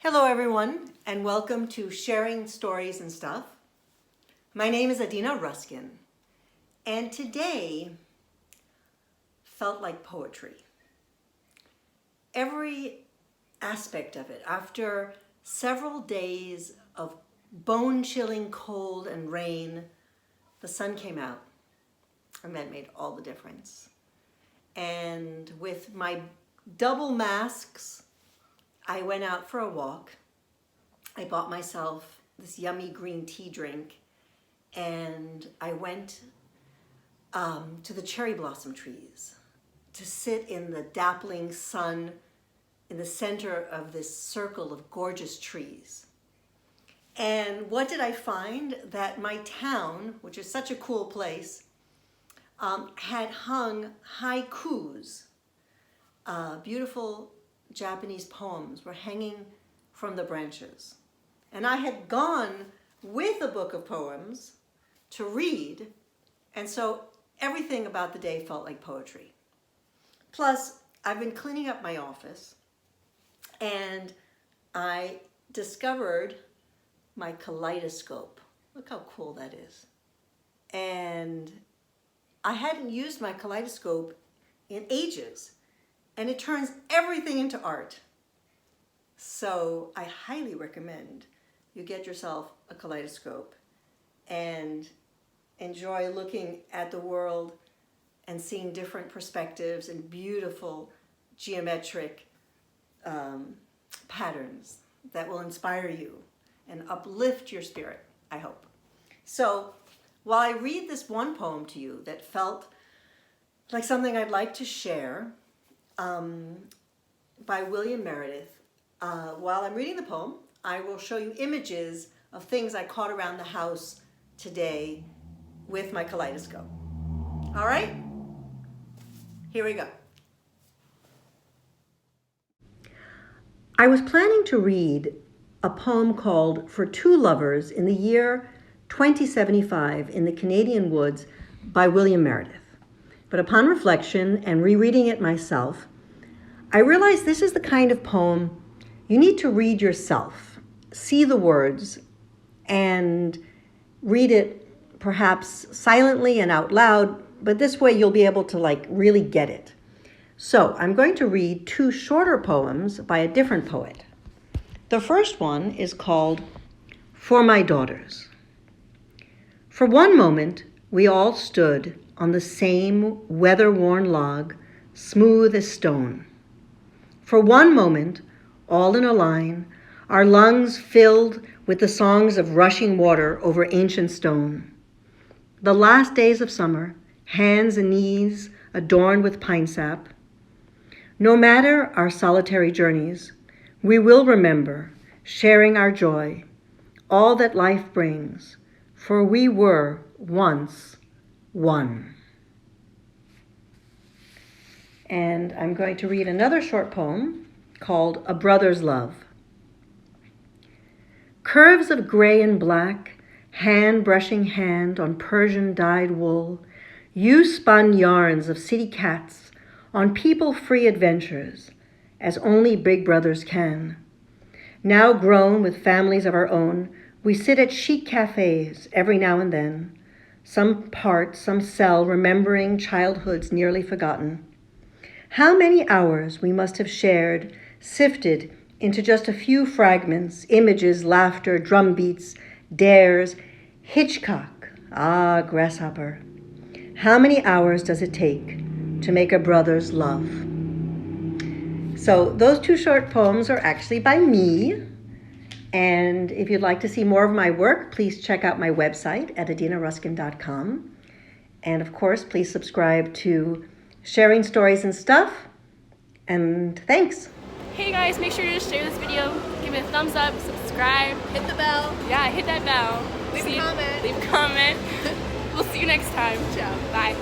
Hello everyone, and welcome to Sharing Stories and Stuff. My name is Adina Ruskin, and today felt like poetry. Every aspect of it, after several days of bone-chilling cold and rain, the sun came out, and that made all the difference. And with my double masks, I went out for a walk. I bought myself this yummy green tea drink, and I went to the cherry blossom trees to sit in the dappling sun in the center of this circle of gorgeous trees. And what did I find? That my town, which is such a cool place, had hung haikus, beautiful Japanese poems were hanging from the branches. And I had gone with a book of poems to read, and so everything about the day felt like poetry. Plus, I've been cleaning up my office, and I discovered my kaleidoscope. Look how cool that is. And I hadn't used my kaleidoscope in ages, and it turns everything into art. So I highly recommend you get yourself a kaleidoscope and enjoy looking at the world and seeing different perspectives and beautiful geometric patterns that will inspire you and uplift your spirit, I hope. So while I read this one poem to you that felt like something I'd like to share, by William Meredith. While I'm reading the poem, I will show you images of things I caught around the house today with my kaleidoscope. All right? Here we go. I was planning to read a poem called For Two Lovers in the year 2075 in the Canadian Woods by William Meredith. But upon reflection and rereading it myself, I realized this is the kind of poem you need to read yourself, see the words, and read it perhaps silently and out loud, but this way you'll be able to really get it. So I'm going to read two shorter poems by a different poet. The first one is called For My Daughters. For one moment, we all stood on the same weather-worn log, smooth as stone. For one moment, all in a line, our lungs filled with the songs of rushing water over ancient stone. The last days of summer, hands and knees adorned with pine sap. No matter our solitary journeys, we will remember, sharing our joy, all that life brings, for we were once one. And I'm going to read another short poem called A Brother's Love. Curves of gray and black, hand brushing hand on Persian dyed wool, you spun yarns of city cats on people-free adventures, as only big brothers can. Now grown with families of our own, we sit at chic cafes every now and then, some part, some cell, remembering childhoods nearly forgotten. How many hours we must have shared, sifted into just a few fragments, images, laughter, drum beats, dares, Hitchcock, grasshopper. How many hours does it take to make a brother's love? So those two short poems are actually by me. And if you'd like to see more of my work, please check out my website at adinaruskin.com. And of course, please subscribe to Sharing Stories and Stuff. And thanks. Hey guys, make sure to share this video, give it a thumbs up, subscribe. Hit the bell. Yeah, hit that bell. Leave a comment. Leave a comment. We'll see you next time. Ciao. Bye.